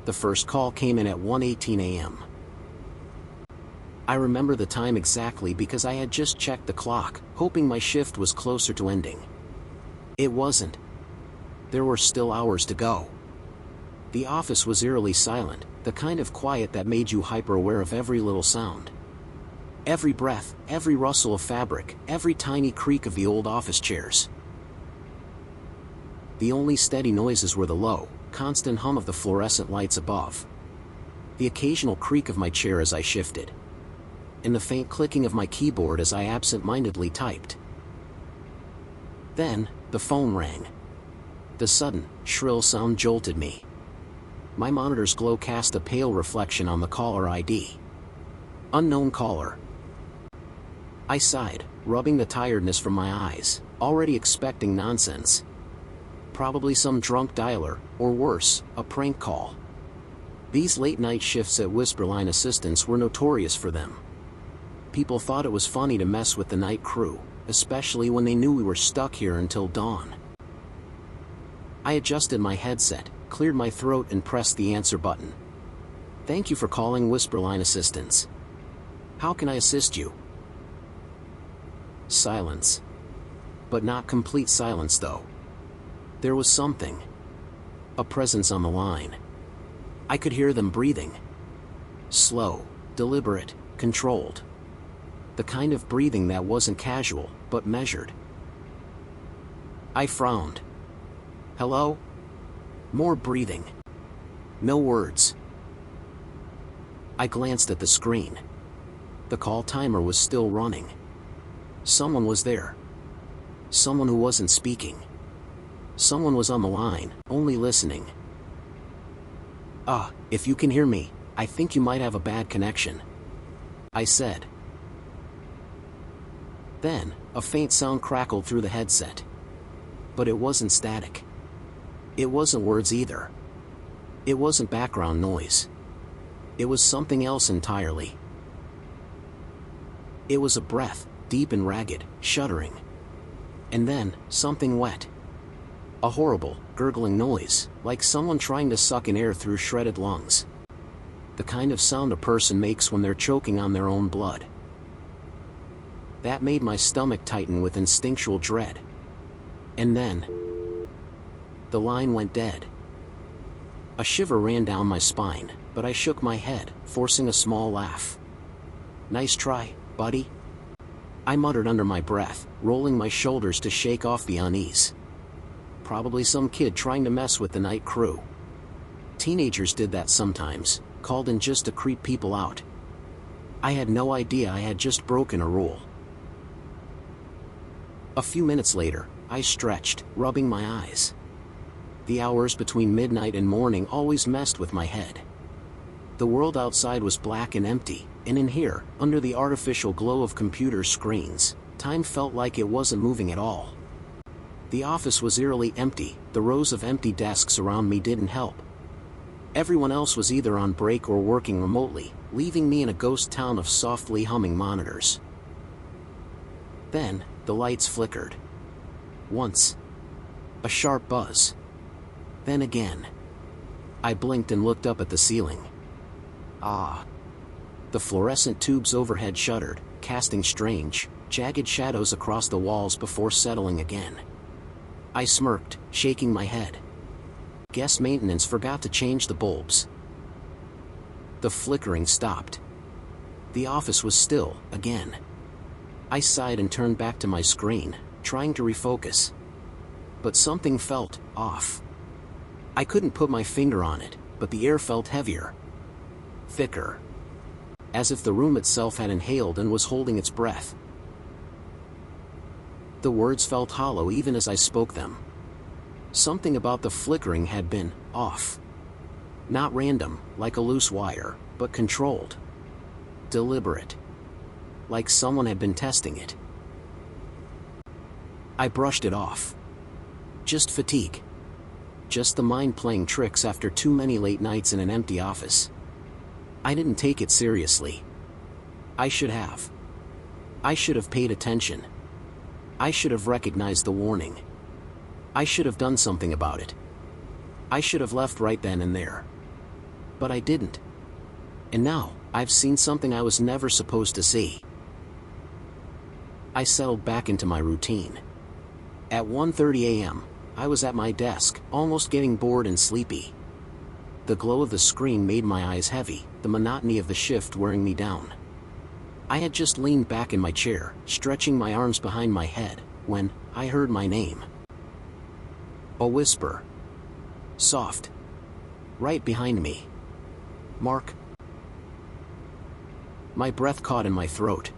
The first call came in at 1:18 a.m. I remember the time exactly because I had just checked the clock, hoping my shift was closer to ending. It wasn't. There were still hours to go. The office was eerily silent, the kind of quiet that made you hyper-aware of every little sound. Every breath, every rustle of fabric, every tiny creak of the old office chairs. The only steady noises were the low, constant hum of the fluorescent lights above, the occasional creak of my chair as I shifted, and the faint clicking of my keyboard as I absent-mindedly typed. Then, the phone rang. The sudden, shrill sound jolted me. My monitor's glow cast a pale reflection on the caller ID. Unknown caller. I sighed, rubbing the tiredness from my eyes, already expecting nonsense. Probably some drunk dialer, or worse, a prank call. These late-night shifts at Whisperline Assistance were notorious for them. People thought it was funny to mess with the night crew, especially when they knew we were stuck here until dawn. I adjusted my headset, cleared my throat and pressed the answer button. "Thank you for calling Whisperline Assistance. How can I assist you?" Silence. But not complete silence though. There was something. A presence on the line. I could hear them breathing. Slow, deliberate, controlled. The kind of breathing that wasn't casual, but measured. I frowned. Hello? More breathing. No words. I glanced at the screen. The call timer was still running. Someone was there. Someone who wasn't speaking. Someone was on the line, only listening. If you can hear me, I think you might have a bad connection," I said. Then, a faint sound crackled through the headset. But it wasn't static. It wasn't words either. It wasn't background noise. It was something else entirely. It was a breath, deep and ragged, shuddering. And then, something wet. A horrible, gurgling noise, like someone trying to suck in air through shredded lungs. The kind of sound a person makes when they're choking on their own blood. That made my stomach tighten with instinctual dread. And then, the line went dead. A shiver ran down my spine, but I shook my head, forcing a small laugh. "Nice try, buddy," I muttered under my breath, rolling my shoulders to shake off the unease. Probably some kid trying to mess with the night crew. Teenagers did that sometimes, called in just to creep people out. I had no idea I had just broken a rule. A few minutes later, I stretched, rubbing my eyes. The hours between midnight and morning always messed with my head. The world outside was black and empty, and in here, under the artificial glow of computer screens, time felt like it wasn't moving at all. The office was eerily empty, the rows of empty desks around me didn't help. Everyone else was either on break or working remotely, leaving me in a ghost town of softly humming monitors. Then, the lights flickered. Once. A sharp buzz. Then again. I blinked and looked up at the ceiling. The fluorescent tubes overhead shuddered, casting strange, jagged shadows across the walls before settling again. I smirked, shaking my head. Guess maintenance forgot to change the bulbs. The flickering stopped. The office was still, again. I sighed and turned back to my screen, trying to refocus. But something felt off. I couldn't put my finger on it, but the air felt heavier. Thicker. As if the room itself had inhaled and was holding its breath. The words felt hollow even as I spoke them. Something about the flickering had been off. Not random, like a loose wire, but controlled. Deliberate. Like someone had been testing it. I brushed it off. Just fatigue. Just the mind playing tricks after too many late nights in an empty office. I didn't take it seriously. I should have. I should have paid attention. I should have recognized the warning. I should have done something about it. I should have left right then and there. But I didn't. And now, I've seen something I was never supposed to see. I settled back into my routine. At 1:30 a.m., I was at my desk, almost getting bored and sleepy. The glow of the screen made my eyes heavy, the monotony of the shift wearing me down. I had just leaned back in my chair, stretching my arms behind my head, when I heard my name. A whisper. Soft. Right behind me. Mark. My breath caught in my throat.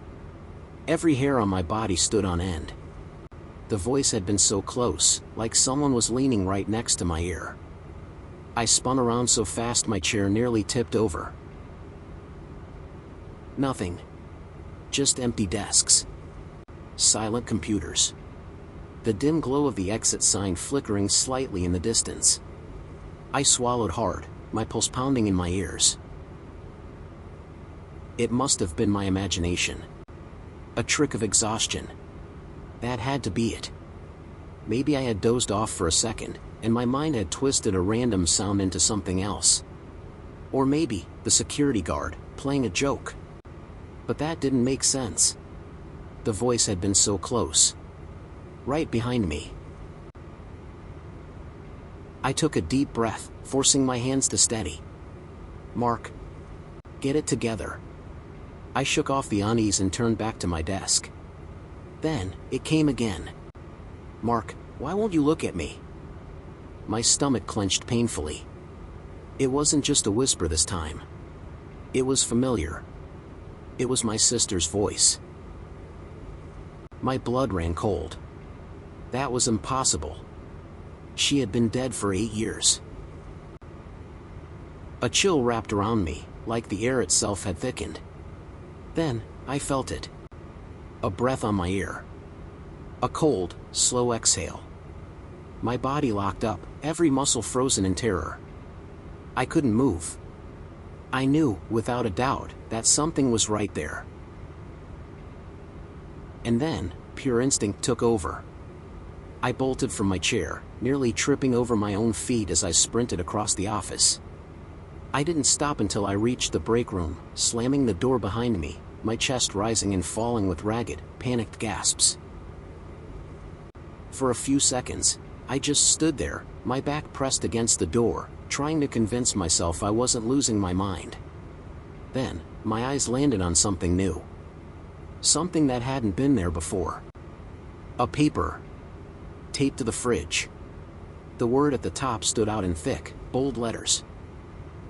Every hair on my body stood on end. The voice had been so close, like someone was leaning right next to my ear. I spun around so fast my chair nearly tipped over. Nothing. Just empty desks. Silent computers. The dim glow of the exit sign flickering slightly in the distance. I swallowed hard, my pulse pounding in my ears. It must have been my imagination. A trick of exhaustion. That had to be it. Maybe I had dozed off for a second, and my mind had twisted a random sound into something else. Or maybe, the security guard, playing a joke. But that didn't make sense. The voice had been so close. Right behind me. I took a deep breath, forcing my hands to steady. Mark. Get it together. I shook off the unease and turned back to my desk. Then, it came again. Mark, why won't you look at me? My stomach clenched painfully. It wasn't just a whisper this time. It was familiar. It was my sister's voice. My blood ran cold. That was impossible. She had been dead for 8 years. A chill wrapped around me, like the air itself had thickened. Then, I felt it. A breath on my ear. A cold, slow exhale. My body locked up, every muscle frozen in terror. I couldn't move. I knew, without a doubt, that something was right there. And then, pure instinct took over. I bolted from my chair, nearly tripping over my own feet as I sprinted across the office. I didn't stop until I reached the break room, slamming the door behind me, my chest rising and falling with ragged, panicked gasps. For a few seconds, I just stood there, my back pressed against the door, trying to convince myself I wasn't losing my mind. Then, my eyes landed on something new. Something that hadn't been there before. A paper. Taped to the fridge. The word at the top stood out in thick, bold letters.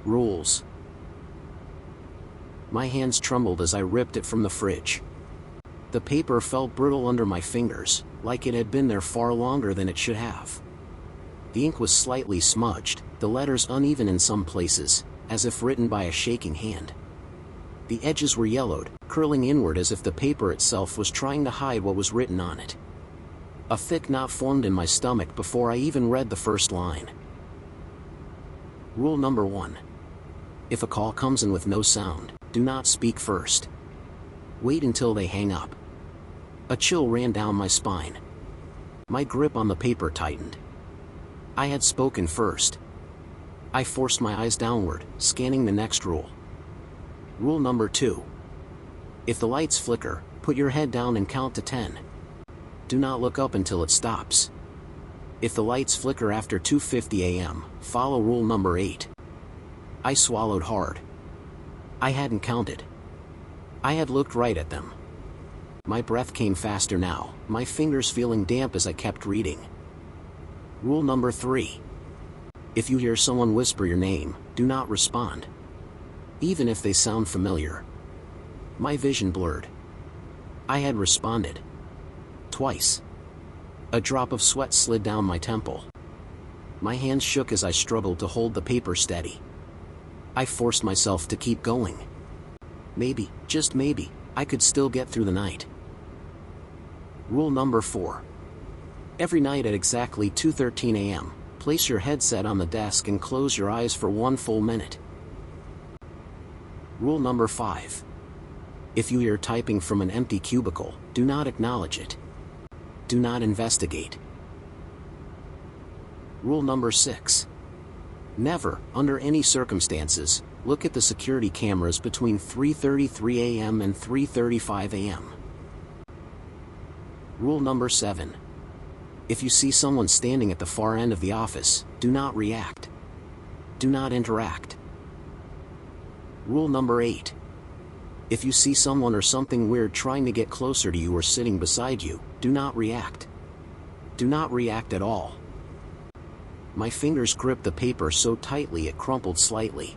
Rules. My hands trembled as I ripped it from the fridge. The paper felt brittle under my fingers, like it had been there far longer than it should have. The ink was slightly smudged, the letters uneven in some places, as if written by a shaking hand. The edges were yellowed, curling inward as if the paper itself was trying to hide what was written on it. A thick knot formed in my stomach before I even read the first line. Rule number 1. If a call comes in with no sound, do not speak first. Wait until they hang up. A chill ran down my spine. My grip on the paper tightened. I had spoken first. I forced my eyes downward, scanning the next rule. Rule number 2. If the lights flicker, put your head down and count to 10. Do not look up until it stops. If the lights flicker after 2:50 a.m., follow rule number 8. I swallowed hard. I hadn't counted. I had looked right at them. My breath came faster now, my fingers feeling damp as I kept reading. Rule number 3. If you hear someone whisper your name, do not respond. Even if they sound familiar. My vision blurred. I had responded. Twice. A drop of sweat slid down my temple. My hands shook as I struggled to hold the paper steady. I forced myself to keep going. Maybe, just maybe, I could still get through the night. Rule number 4. Every night at exactly 2:13 a.m., place your headset on the desk and close your eyes for 1 full minute. Rule number 5. If you hear typing from an empty cubicle, do not acknowledge it. Do not investigate. Rule number 6. Never, under any circumstances, look at the security cameras between 3:33 a.m. and 3:35 a.m. Rule number 7. If you see someone standing at the far end of the office, do not react. Do not interact. Rule number 8. If you see someone or something weird trying to get closer to you or sitting beside you, do not react. Do not react at all. My fingers gripped the paper so tightly it crumpled slightly.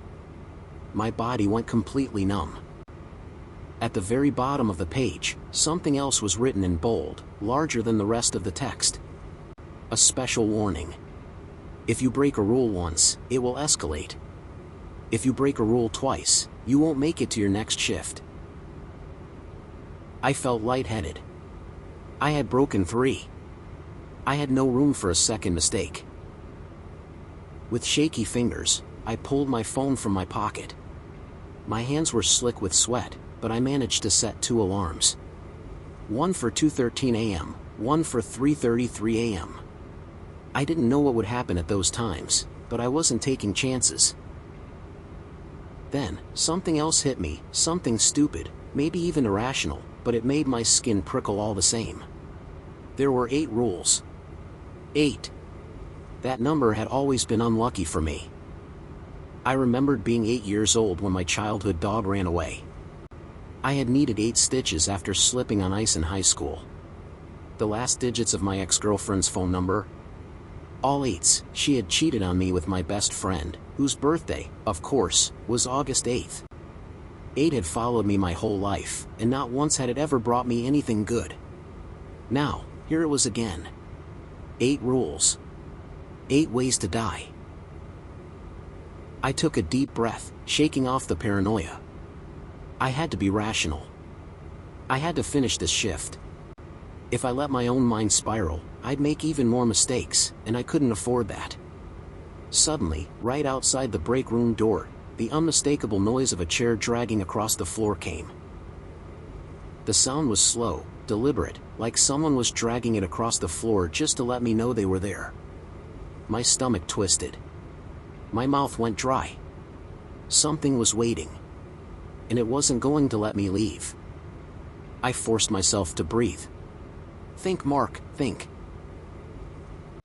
My body went completely numb. At the very bottom of the page, something else was written in bold, larger than the rest of the text. A special warning. If you break a rule once, it will escalate. If you break a rule twice, you won't make it to your next shift. I felt lightheaded. I had broken 3. I had no room for a second mistake. With shaky fingers, I pulled my phone from my pocket. My hands were slick with sweat, but I managed to set 2 alarms. One for 2:13 a.m., one for 3:33 a.m. I didn't know what would happen at those times, but I wasn't taking chances. Then, something else hit me, something stupid, maybe even irrational, but it made my skin prickle all the same. There were 8 rules. 8. That number had always been unlucky for me. I remembered being 8 years old when my childhood dog ran away. I had needed 8 stitches after slipping on ice in high school. The last digits of my ex-girlfriend's phone number? All 8s. She had cheated on me with my best friend, whose birthday, of course, was August 8th. 8 had followed me my whole life, and not once had it ever brought me anything good. Now, here it was again. 8 rules. 8 ways to die. I took a deep breath, shaking off the paranoia. I had to be rational. I had to finish this shift. If I let my own mind spiral, I'd make even more mistakes, and I couldn't afford that. Suddenly, right outside the break room door, the unmistakable noise of a chair dragging across the floor came. The sound was slow, deliberate, like someone was dragging it across the floor just to let me know they were there. My stomach twisted. My mouth went dry. Something was waiting. And it wasn't going to let me leave. I forced myself to breathe. Think, Mark, think.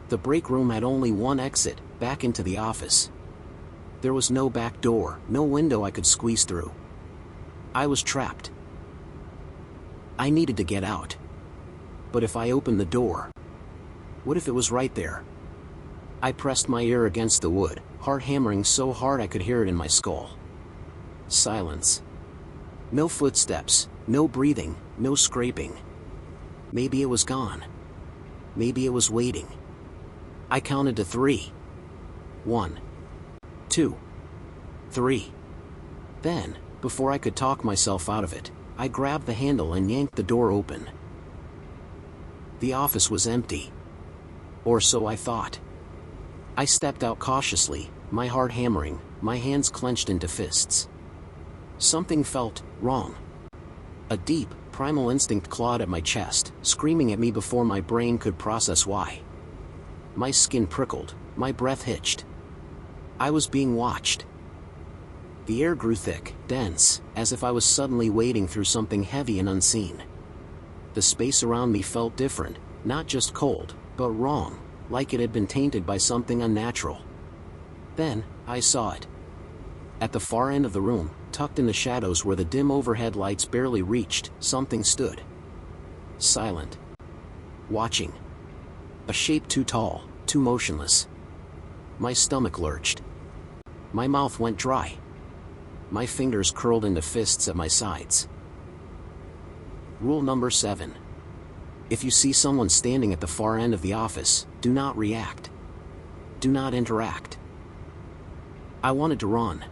The break room had only one exit, back into the office. There was no back door, no window I could squeeze through. I was trapped. I needed to get out. But if I opened the door, what if it was right there? I pressed my ear against the wood, heart hammering so hard I could hear it in my skull. Silence. No footsteps, no breathing, no scraping. Maybe it was gone. Maybe it was waiting. I counted to 3. 1, 2, 3. Then, before I could talk myself out of it, I grabbed the handle and yanked the door open. The office was empty. Or so I thought. I stepped out cautiously, my heart hammering, my hands clenched into fists. Something felt wrong. A deep, primal instinct clawed at my chest, screaming at me before my brain could process why. My skin prickled, my breath hitched. I was being watched. The air grew thick, dense, as if I was suddenly wading through something heavy and unseen. The space around me felt different, not just cold, but wrong, like it had been tainted by something unnatural. Then, I saw it. At the far end of the room, tucked in the shadows where the dim overhead lights barely reached, something stood. Silent. Watching. A shape too tall, too motionless. My stomach lurched. My mouth went dry. My fingers curled into fists at my sides. Rule number 7. If you see someone standing at the far end of the office, do not react. Do not interact. I wanted to run.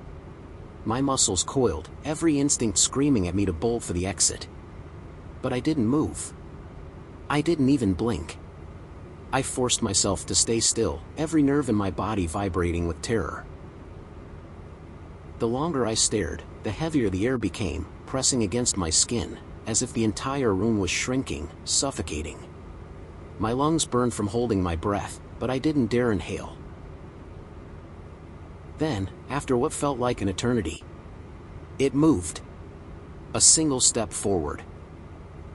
My muscles coiled, every instinct screaming at me to bolt for the exit. But I didn't move. I didn't even blink. I forced myself to stay still, every nerve in my body vibrating with terror. The longer I stared, the heavier the air became, pressing against my skin, as if the entire room was shrinking, suffocating. My lungs burned from holding my breath, but I didn't dare inhale. Then, after what felt like an eternity, it moved. A single step forward.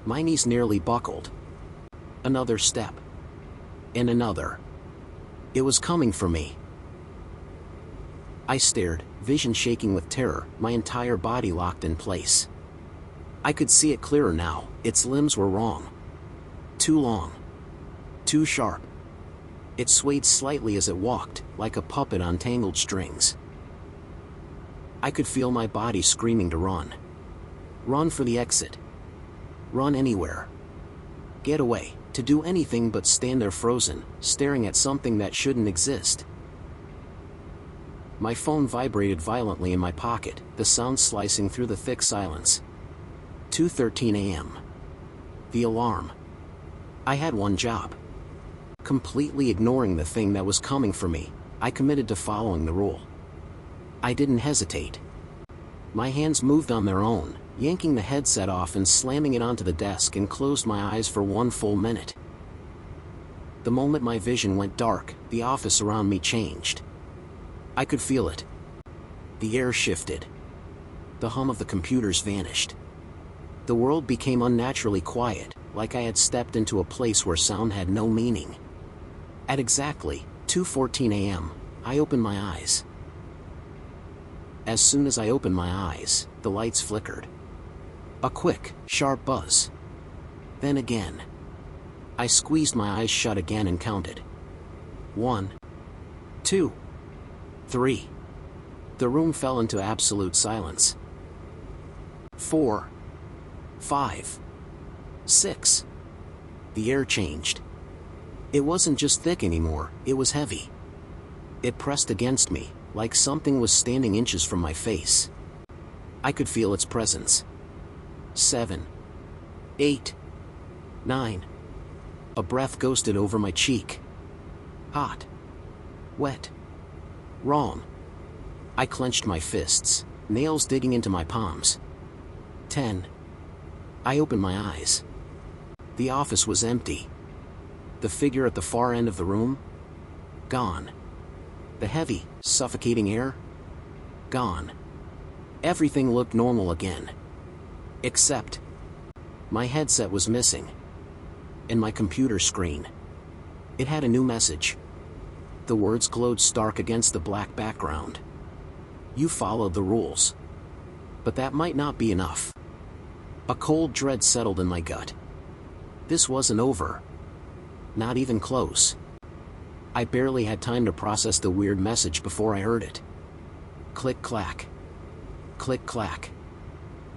My knees nearly buckled. Another step. And another. It was coming for me. I stared, vision shaking with terror, my entire body locked in place. I could see it clearer now. Its limbs were wrong. Too long. Too sharp. It swayed slightly as it walked, like a puppet on tangled strings. I could feel my body screaming to run. Run for the exit. Run anywhere. Get away, to do anything but stand there frozen, staring at something that shouldn't exist. My phone vibrated violently in my pocket, the sound slicing through the thick silence. 2:13 a.m. The alarm. I had one job. Completely ignoring the thing that was coming for me, I committed to following the rule. I didn't hesitate. My hands moved on their own, yanking the headset off and slamming it onto the desk, and closed my eyes for one full minute. The moment my vision went dark, the office around me changed. I could feel it. The air shifted. The hum of the computers vanished. The world became unnaturally quiet, like I had stepped into a place where sound had no meaning. At exactly 2:14 a.m., I opened my eyes. As soon as I opened my eyes, the lights flickered. A quick, sharp buzz. Then again. I squeezed my eyes shut again and counted. 1, 2, 3. The room fell into absolute silence. 4, 5, 6. The air changed. It wasn't just thick anymore, it was heavy. It pressed against me, like something was standing inches from my face. I could feel its presence. 7, 8, 9. A breath ghosted over my cheek. Hot. Wet. Wrong. I clenched my fists, nails digging into my palms. 10. I opened my eyes. The office was empty. The figure at the far end of the room? Gone. The heavy, suffocating air? Gone. Everything looked normal again. Except my headset was missing. And my computer screen. It had a new message. The words glowed stark against the black background. You followed the rules. But that might not be enough. A cold dread settled in my gut. This wasn't over. Not even close. I barely had time to process the weird message before I heard it. Click clack. Click clack.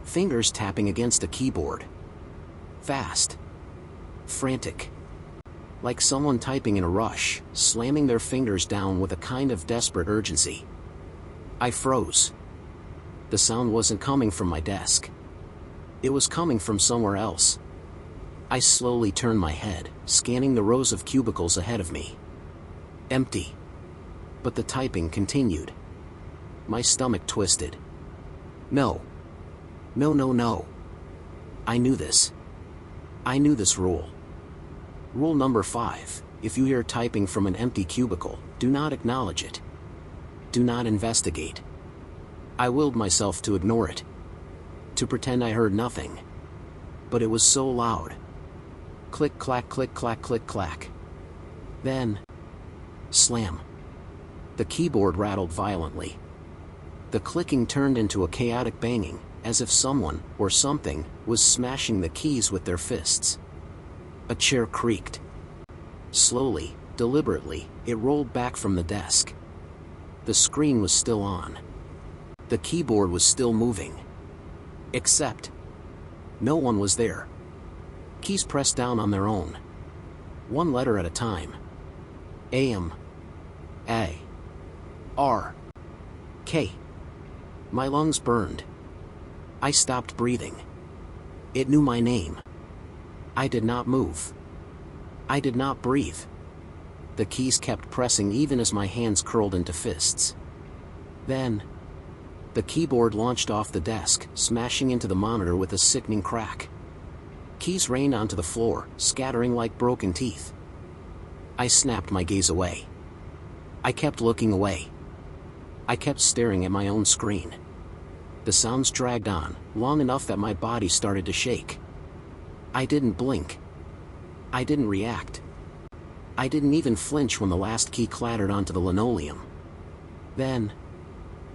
Fingers tapping against a keyboard. Fast. Frantic. Like someone typing in a rush, slamming their fingers down with a kind of desperate urgency. I froze. The sound wasn't coming from my desk. It was coming from somewhere else. I slowly turned my head, scanning the rows of cubicles ahead of me. Empty. But the typing continued. My stomach twisted. No. No, no, no. I knew this. I knew this rule. Rule number 5, if you hear typing from an empty cubicle, do not acknowledge it. Do not investigate. I willed myself to ignore it. To pretend I heard nothing. But it was so loud. Click clack click clack click clack. Then, slam. The keyboard rattled violently. The clicking turned into a chaotic banging, as if someone, or something, was smashing the keys with their fists. A chair creaked. Slowly, deliberately, it rolled back from the desk. The screen was still on. The keyboard was still moving. Except, no one was there. Keys pressed down on their own. One letter at a time. A-M. A. R. K. My lungs burned. I stopped breathing. It knew my name. I did not move. I did not breathe. The keys kept pressing even as my hands curled into fists. Then, the keyboard launched off the desk, smashing into the monitor with a sickening crack. Keys rained onto the floor, scattering like broken teeth. I snapped my gaze away. I kept looking away. I kept staring at my own screen. The sounds dragged on, long enough that my body started to shake. I didn't blink. I didn't react. I didn't even flinch when the last key clattered onto the linoleum. Then,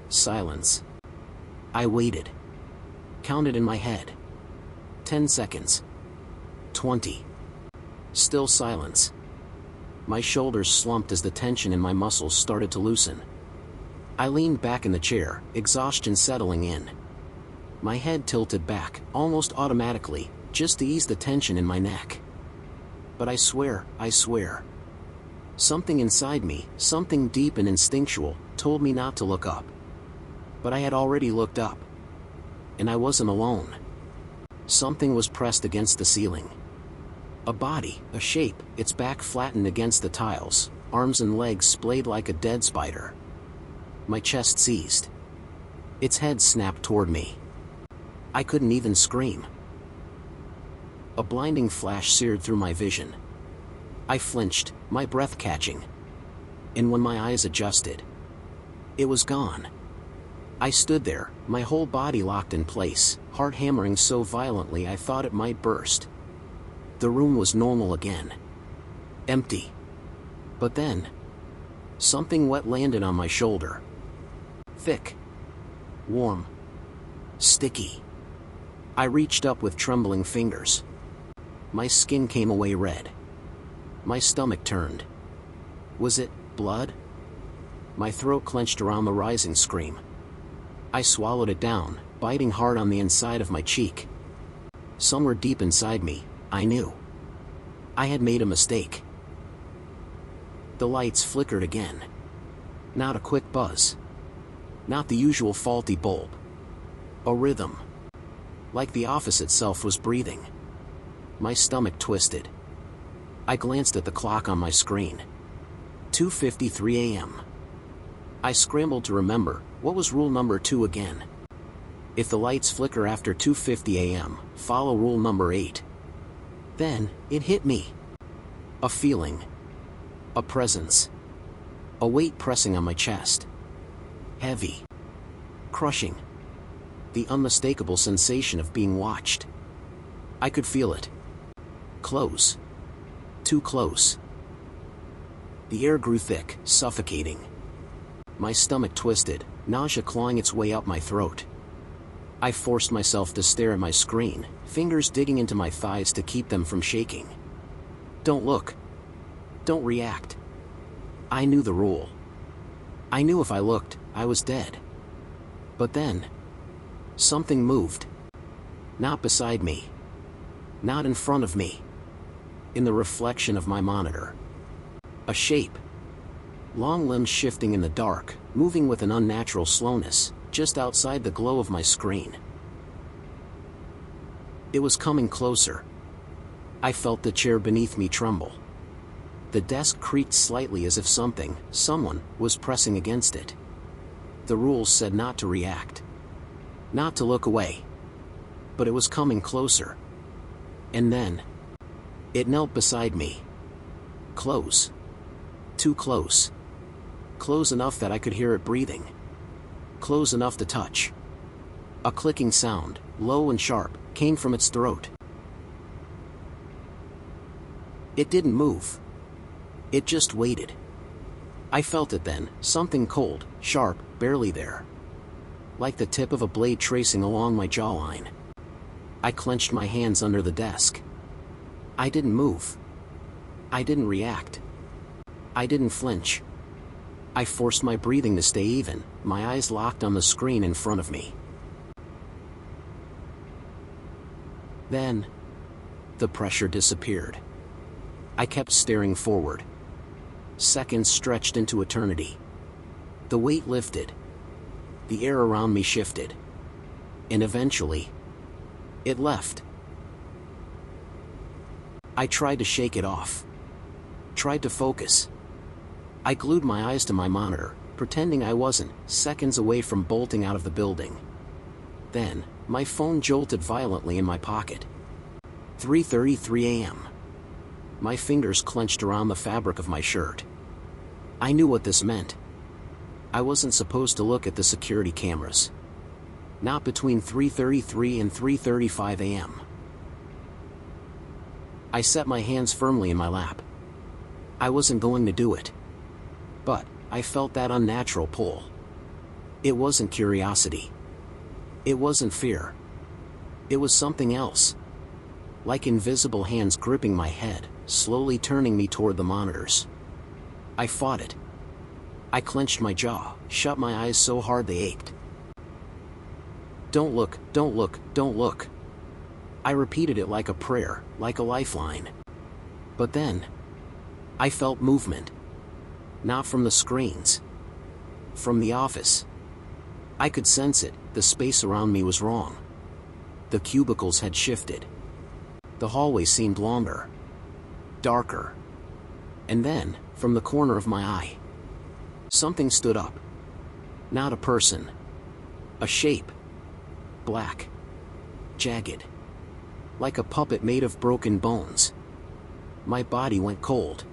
silence. I waited. Counted in my head. 10 seconds. 20. Still silence. My shoulders slumped as the tension in my muscles started to loosen. I leaned back in the chair, exhaustion settling in. My head tilted back, almost automatically, just to ease the tension in my neck. But I swear, something inside me, something deep and instinctual, told me not to look up. But I had already looked up. And I wasn't alone. Something was pressed against the ceiling. A body, a shape, its back flattened against the tiles, arms and legs splayed like a dead spider. My chest seized. Its head snapped toward me. I couldn't even scream. A blinding flash seared through my vision. I flinched, my breath catching. And when my eyes adjusted, it was gone. I stood there, my whole body locked in place, heart hammering so violently I thought it might burst. The room was normal again. Empty. But then, something wet landed on my shoulder. Thick. Warm. Sticky. I reached up with trembling fingers. My skin came away red. My stomach turned. Was it blood? My throat clenched around the rising scream. I swallowed it down, biting hard on the inside of my cheek. Somewhere deep inside me, I knew. I had made a mistake. The lights flickered again. Not a quick buzz. Not the usual faulty bulb. A rhythm. Like the office itself was breathing. My stomach twisted. I glanced at the clock on my screen. 2:53 a.m. I scrambled to remember, what was rule number 2 again? If the lights flicker after 2:50 a.m., follow rule number 8. Then, it hit me. A feeling. A presence. A weight pressing on my chest. Heavy. Crushing. The unmistakable sensation of being watched. I could feel it. Close. Too close. The air grew thick, suffocating. My stomach twisted, nausea clawing its way up my throat. I forced myself to stare at my screen, fingers digging into my thighs to keep them from shaking. Don't look. Don't react. I knew the rule. I knew if I looked, I was dead. But then, something moved. Not beside me. Not in front of me. In the reflection of my monitor. A shape. Long limbs shifting in the dark, moving with an unnatural slowness, just outside the glow of my screen. It was coming closer. I felt the chair beneath me tremble. The desk creaked slightly as if someone, was pressing against it. The rules said not to react. Not to look away. But it was coming closer. And then, it knelt beside me. Close. Too close. Close enough that I could hear it breathing. Close enough to touch. A clicking sound, low and sharp, came from its throat. It didn't move. It just waited. I felt it then, something cold, sharp, barely there. Like the tip of a blade tracing along my jawline. I clenched my hands under the desk. I didn't move. I didn't react. I didn't flinch. I forced my breathing to stay even, my eyes locked on the screen in front of me. Then, the pressure disappeared. I kept staring forward. Seconds stretched into eternity. The weight lifted. The air around me shifted. And eventually, it left. I tried to shake it off. Tried to focus. I glued my eyes to my monitor, pretending I wasn't, seconds away from bolting out of the building. Then, my phone jolted violently in my pocket. 3:33 a.m. My fingers clenched around the fabric of my shirt. I knew what this meant. I wasn't supposed to look at the security cameras. Not between 3:33 and 3:35 a.m. I set my hands firmly in my lap. I wasn't going to do it. But I felt that unnatural pull. It wasn't curiosity. It wasn't fear. It was something else. Like invisible hands gripping my head, slowly turning me toward the monitors. I fought it. I clenched my jaw, shut my eyes so hard they ached. Don't look, don't look, don't look. I repeated it like a prayer, like a lifeline. But then, I felt movement. Not from the screens. From the office. I could sense it, the space around me was wrong. The cubicles had shifted. The hallway seemed longer. Darker. And then, from the corner of my eye, something stood up. Not a person. A shape. Black. Jagged. Like a puppet made of broken bones. My body went cold.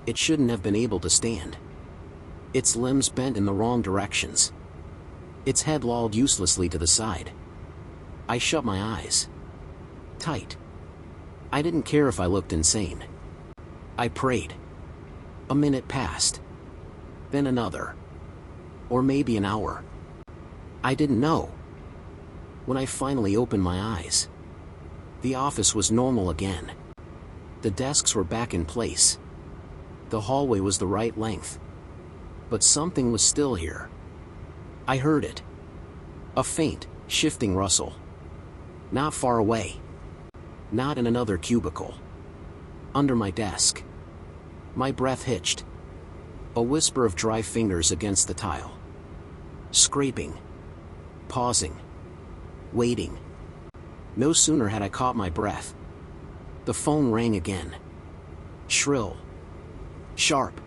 It shouldn't have been able to stand. Its limbs bent in the wrong directions. Its head lolled uselessly to the side. I shut my eyes. Tight. I didn't care if I looked insane. I prayed. A minute passed. Then another. Or maybe an hour. I didn't know. When I finally opened my eyes, the office was normal again. The desks were back in place. The hallway was the right length. But something was still here. I heard it. A faint, shifting rustle. Not far away. Not in another cubicle. Under my desk. My breath hitched. A whisper of dry fingers against the tile. Scraping. Pausing. Waiting. No sooner had I caught my breath. The phone rang again. Shrill. Sharp.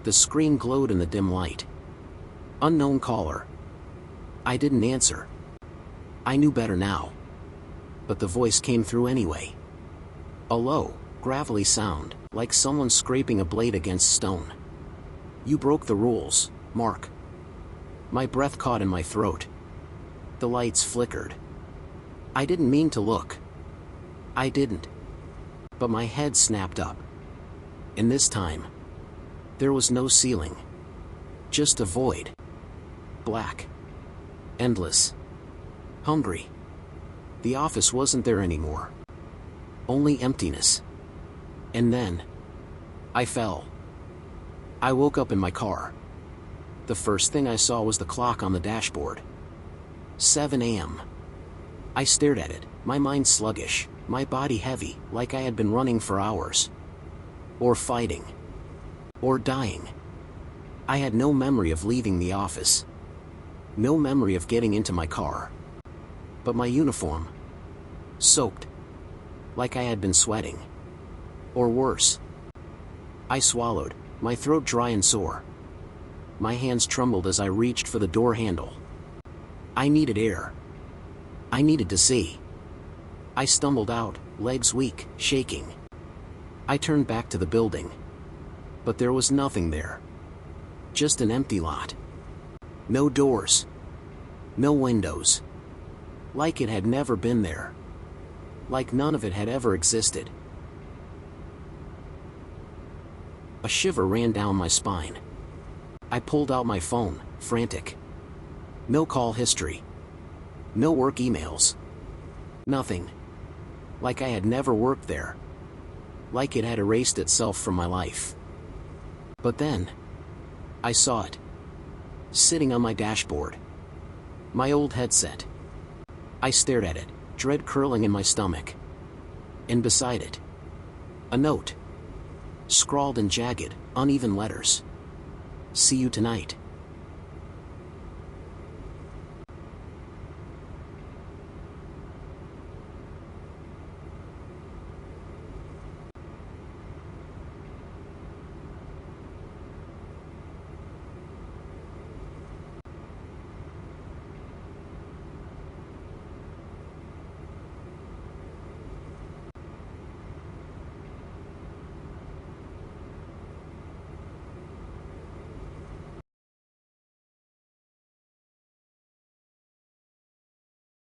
The screen glowed in the dim light. Unknown caller. I didn't answer. I knew better now. But the voice came through anyway. A low, gravelly sound, like someone scraping a blade against stone. You broke the rules, Mark. My breath caught in my throat. The lights flickered. I didn't mean to look. I didn't. But my head snapped up. And this time, there was no ceiling. Just a void. Black. Endless. Hungry. The office wasn't there anymore. Only emptiness. And then, I fell. I woke up in my car. The first thing I saw was the clock on the dashboard. 7 a.m. I stared at it, my mind sluggish, my body heavy, like I had been running for hours. Or fighting. Or dying. I had no memory of leaving the office. No memory of getting into my car. But my uniform. Soaked. Like I had been sweating. Or worse. I swallowed, my throat dry and sore. My hands trembled as I reached for the door handle. I needed air. I needed to see. I stumbled out, legs weak, shaking. I turned back to the building. But there was nothing there. Just an empty lot. No doors. No windows. Like it had never been there. Like none of it had ever existed. A shiver ran down my spine. I pulled out my phone, frantic. No call history. No work emails. Nothing. Like I had never worked there. Like it had erased itself from my life. But then, I saw it. Sitting on my dashboard. My old headset. I stared at it, dread curling in my stomach. And beside it, a note. Scrawled in jagged, uneven letters. See you tonight.